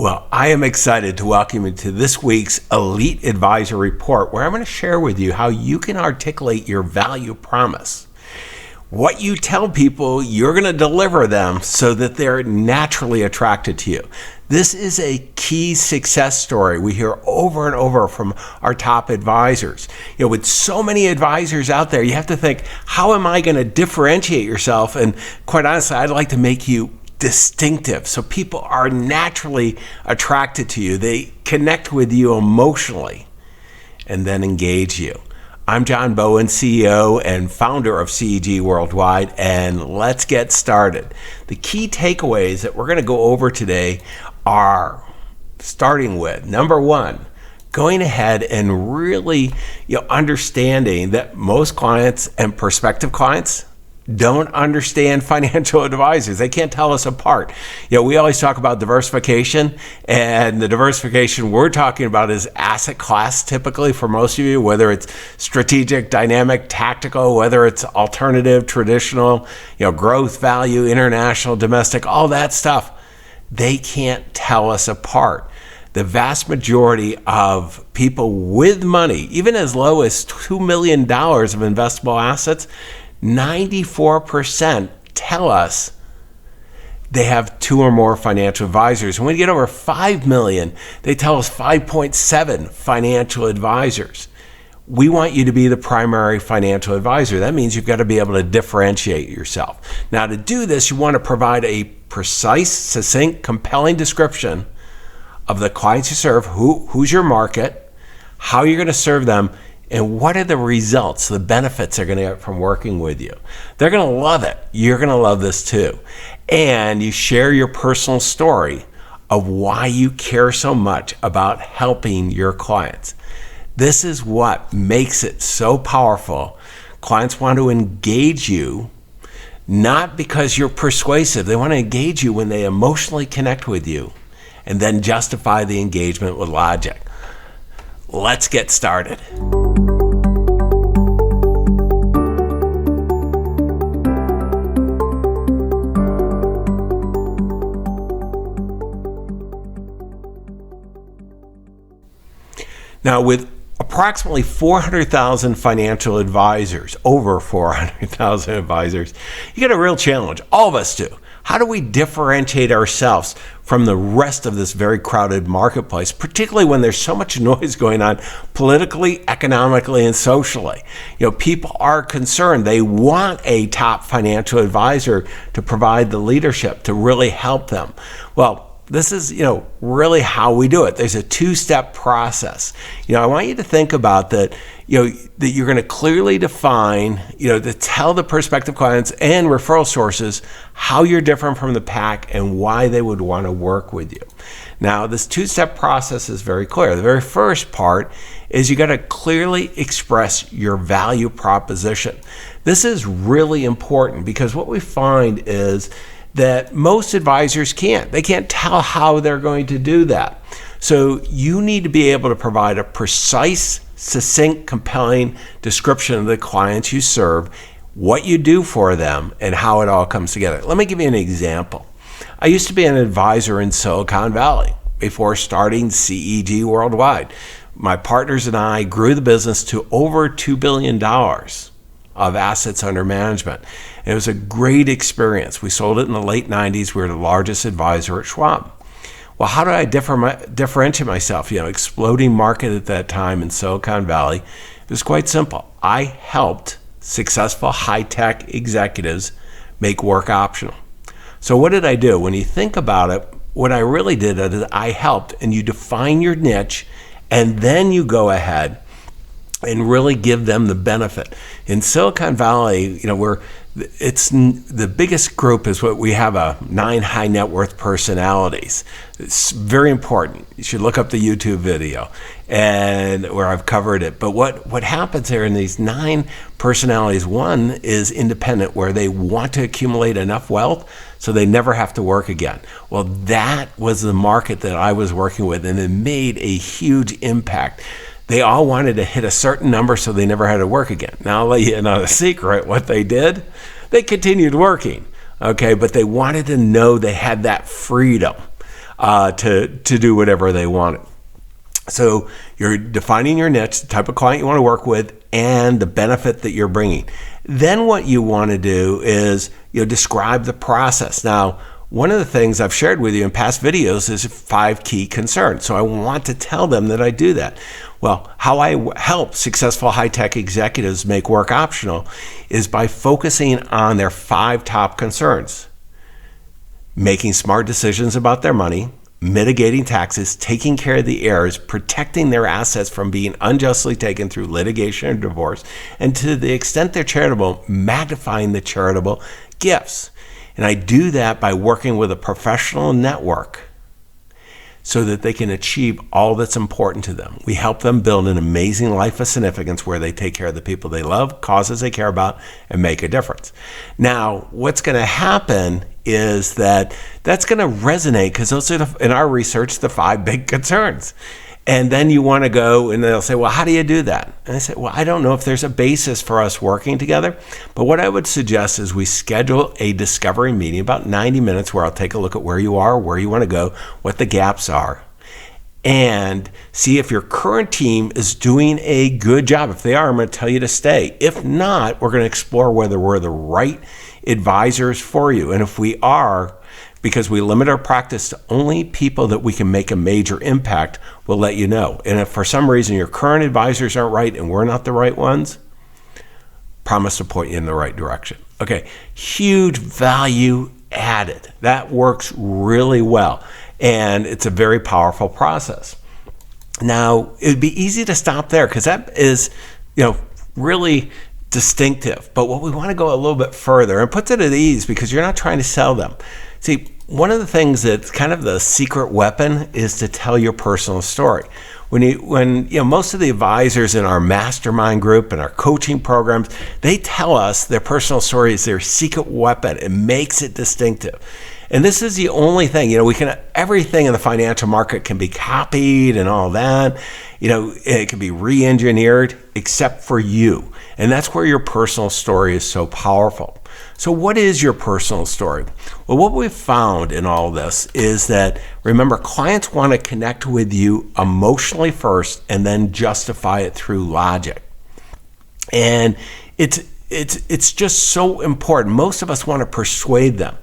Well, I am excited to welcome you to this week's Elite Advisor Report, where I'm going to share with you how you can articulate your value promise. What you tell people, you're going to deliver them so that they're naturally attracted to you. This is a key success story we hear over and over from our top advisors. With so many advisors out there, you have to think, how am I going to differentiate yourself? And quite honestly, I'd like to make you distinctive so people are naturally attracted to you. They connect with you emotionally and then engage you. I'm John Bowen, CEO and founder of CEG Worldwide, and let's get started. The key takeaways that we're going to go over today are starting with, number one, going ahead and really understanding that most clients and prospective clients don't understand financial advisors. They can't tell us apart. We always talk about diversification, and the diversification we're talking about is asset class typically for most of you, whether it's strategic, dynamic, tactical, whether it's alternative, traditional, growth, value, international, domestic, all that stuff. They can't tell us apart. The vast majority of people with money, even as low as $2 million of investable assets, 94% tell us they have two or more financial advisors. When we get over 5 million, they tell us 5.7 financial advisors. We want you to be the primary financial advisor. That means you've got to be able to differentiate yourself. Now, to do this, you want to provide a precise, succinct, compelling description of the clients you serve, who's your market, how you're going to serve them, and what are the results, the benefits they're going to get from working with you. They're going to love it. You're going to love this too. And you share your personal story of why you care so much about helping your clients. This is what makes it so powerful. Clients want to engage you, not because you're persuasive. They want to engage you when they emotionally connect with you and then justify the engagement with logic. Let's get started. Now, with approximately 400,000 financial advisors, over 400,000 advisors, you get a real challenge. All of us do. How do we differentiate ourselves from the rest of this very crowded marketplace, particularly when there's so much noise going on politically, economically, and socially? People are concerned. They want a top financial advisor to provide the leadership, to really help them. Well, this is, really how we do it. There's a two-step process. I want you to think about that, that you're going to clearly define, to tell the prospective clients and referral sources how you're different from the pack and why they would want to work with you. Now, this two-step process is very clear. The very first part is you got to clearly express your value proposition. This is really important because what we find is that most advisors can't. They can't tell how they're going to do that. So you need to be able to provide a precise, succinct, compelling description of the clients you serve, what you do for them, and how it all comes together. Let me give you an example. I used to be an advisor in Silicon Valley before starting CEG Worldwide. My partners and I grew the business to over $2 billion of assets under management. It was a great experience. We sold it in the late 90s. We were the largest advisor at Schwab. Well, how did I differentiate myself? Exploding market at that time in Silicon Valley. It was quite simple. I helped successful high-tech executives make work optional. So what did I do? When you think about it, what I really did is I helped, and you define your niche, and then you go ahead and really give them the benefit. In Silicon Valley, it's the biggest group is what we have 9 high net worth personalities. It's very important. You should look up the YouTube video and where I've covered it. But what happens there in these 9 personalities, one is independent, where they want to accumulate enough wealth so they never have to work again. Well, that was the market that I was working with, and it made a huge impact. They all wanted to hit a certain number so they never had to work again. Now I'll let you in on a secret. What they did, they continued working, okay? But they wanted to know they had that freedom. to do whatever they wanted. So you're defining your niche, the type of client you want to work with, and the benefit that you're bringing. Then what you want to do is describe the process. Now, one of the things I've shared with you in past videos is 5 key concerns. So I want to tell them that I do that. Well, how I help successful high-tech executives make work optional is by focusing on their 5 top concerns. Making smart decisions about their money, mitigating taxes, taking care of the heirs, protecting their assets from being unjustly taken through litigation or divorce, and to the extent they're charitable, magnifying the charitable gifts. And I do that by working with a professional network so that they can achieve all that's important to them. We help them build an amazing life of significance where they take care of the people they love, causes they care about, and make a difference. Now, what's going to happen is that's going to resonate because those are, in our research, the 5 big concerns. And then you want to go and they'll say, well, how do you do that? And I say, well, I don't know if there's a basis for us working together, but what I would suggest is we schedule a discovery meeting, about 90 minutes, where I'll take a look at where you are, where you want to go, what the gaps are, and see if your current team is doing a good job. If they are, I'm going to tell you to stay. If not, we're going to explore whether we're the right advisors for you. And if we are, because we limit our practice to only people that we can make a major impact, we'll let you know. And if for some reason your current advisors aren't right and we're not the right ones, promise to point you in the right direction. Okay, huge value added. That works really well. And it's a very powerful process. Now, it'd be easy to stop there because that is, really distinctive. But what we want to go a little bit further and puts it at ease because you're not trying to sell them. See, one of the things that's kind of the secret weapon is to tell your personal story. When most of the advisors in our mastermind group and our coaching programs, they tell us their personal story is their secret weapon. It makes it distinctive. And this is the only thing, everything in the financial market can be copied and all that. It can be re-engineered except for you. And that's where your personal story is so powerful. So what is your personal story? Well, what we've found in all this is that, remember, clients want to connect with you emotionally first and then justify it through logic. And it's just so important. Most of us want to persuade them.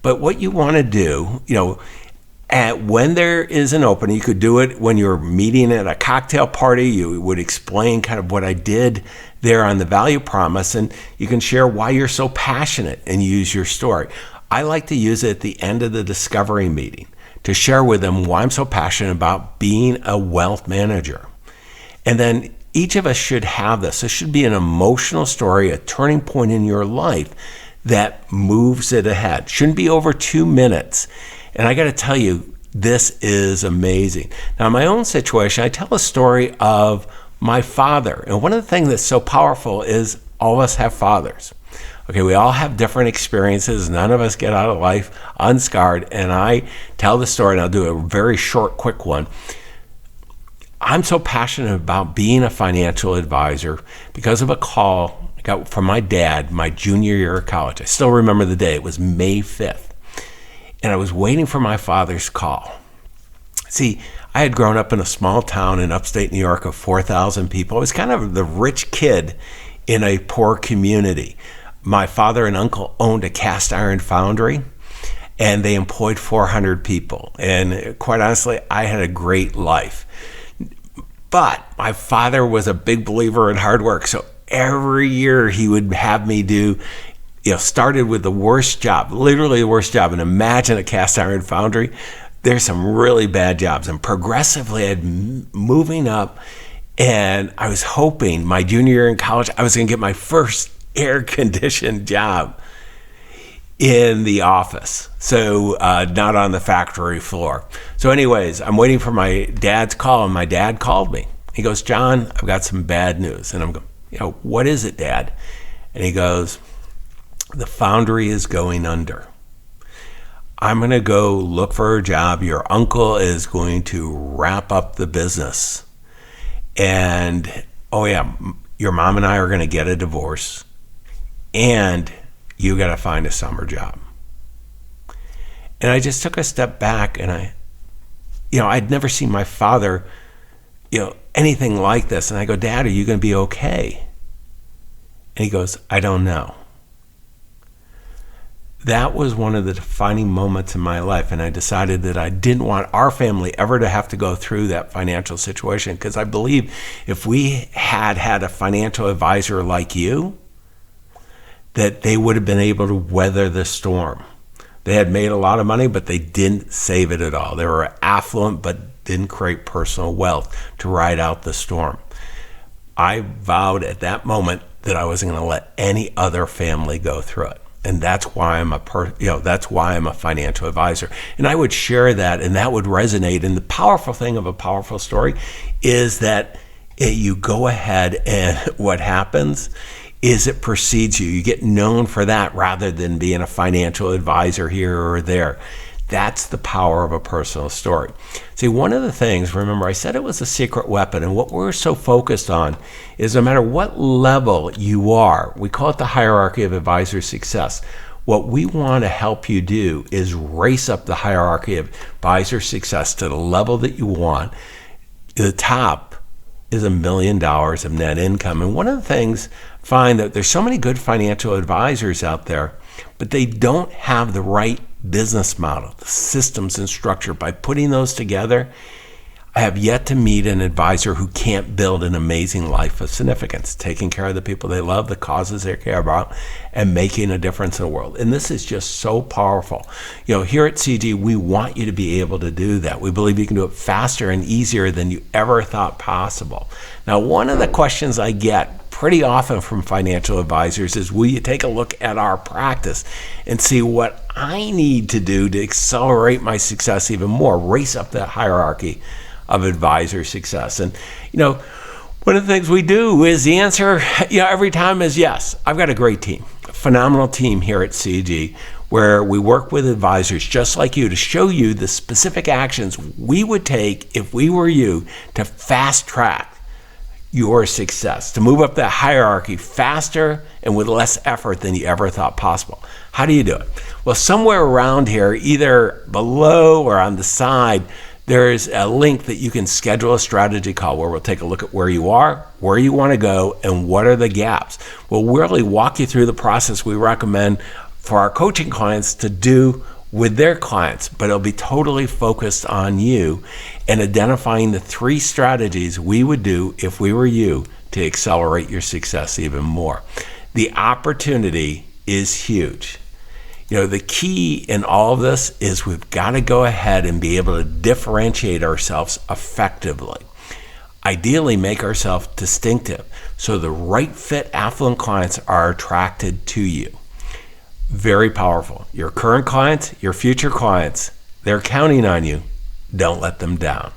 But what you want to do, when there is an opening, you could do it when you're meeting at a cocktail party. You would explain kind of what I did there on the value promise, and you can share why you're so passionate and use your story. I like to use it at the end of the discovery meeting to share with them why I'm so passionate about being a wealth manager. And then each of us should have this. This should be an emotional story, a turning point in your life that moves it ahead. Shouldn't be over 2 minutes. And I got to tell you, this is amazing. Now, in my own situation, I tell a story of my father. And one of the things that's so powerful is all of us have fathers. Okay, we all have different experiences. None of us get out of life unscarred. And I tell the story, and I'll do a very short, quick one. I'm so passionate about being a financial advisor because of a call I got from my dad my junior year of college. I still remember the day. It was May 5th. And I was waiting for my father's call. See, I had grown up in a small town in upstate New York of 4,000 people. I was kind of the rich kid in a poor community. My father and uncle owned a cast iron foundry, and they employed 400 people. And quite honestly, I had a great life. But my father was a big believer in hard work. So every year he would have me do, started with the worst job, literally the worst job. And imagine a cast iron foundry. There's some really bad jobs. And progressively, moving up. And I was hoping my junior year in college, I was going to get my first air-conditioned job in the office. So not on the factory floor. So anyways, I'm waiting for my dad's call, and my dad called me. He goes, "John, I've got some bad news." And I'm going, "What is it, Dad?" And he goes, "The foundry is going under. I'm going to go look for a job. Your uncle is going to wrap up the business. And, your mom and I are going to get a divorce. And you got to find a summer job." And I just took a step back and I I'd never seen my father, anything like this. And I go, Dad, are you going to be okay? And he goes, I don't know. That was one of the defining moments in my life, and I decided that I didn't want our family ever to have to go through that financial situation, because I believe if we had had a financial advisor like you, that they would have been able to weather the storm. They had made a lot of money, but they didn't save it at all. They were affluent, but didn't create personal wealth to ride out the storm. I vowed at that moment that I wasn't going to let any other family go through it. And that's why I'm a financial advisor. And I would share that, and that would resonate. And the powerful thing of a powerful story is that you go ahead, and what happens is it precedes you. You get known for that rather than being a financial advisor here or there. That's the power of a personal story. See, one of the things, remember, I said it was a secret weapon, and what we're so focused on is no matter what level you are, we call it the hierarchy of advisor success. What we want to help you do is race up the hierarchy of advisor success to the level that you want. The top is $1 million of net income. And one of the things, find that there's so many good financial advisors out there, but they don't have the right business model, the systems and structure. By putting those together, I have yet to meet an advisor who can't build an amazing life of significance, taking care of the people they love, the causes they care about, and making a difference in the world. And this is just so powerful. Here at CG, we want you to be able to do that. We believe you can do it faster and easier than you ever thought possible. Now, one of the questions I get pretty often from financial advisors is, will you take a look at our practice and see what I need to do to accelerate my success even more, race up that hierarchy of advisor success? And, one of the things we do is the answer, every time is yes. I've got a great team, a phenomenal team here at CG, where we work with advisors just like you to show you the specific actions we would take if we were you to fast track your success, to move up that hierarchy faster and with less effort than you ever thought possible. How do you do it? Well, somewhere around here, either below or on the side, there's a link that you can schedule a strategy call where we'll take a look at where you are, where you want to go, and what are the gaps. We'll really walk you through the process we recommend for our coaching clients to do with their clients, but it'll be totally focused on you and identifying the 3 strategies we would do if we were you to accelerate your success even more. The opportunity is huge. The key in all of this is we've got to go ahead and be able to differentiate ourselves effectively. Ideally, make ourselves distinctive so the right fit affluent clients are attracted to you. Very powerful. Your current clients, your future clients, they're counting on you. Don't let them down.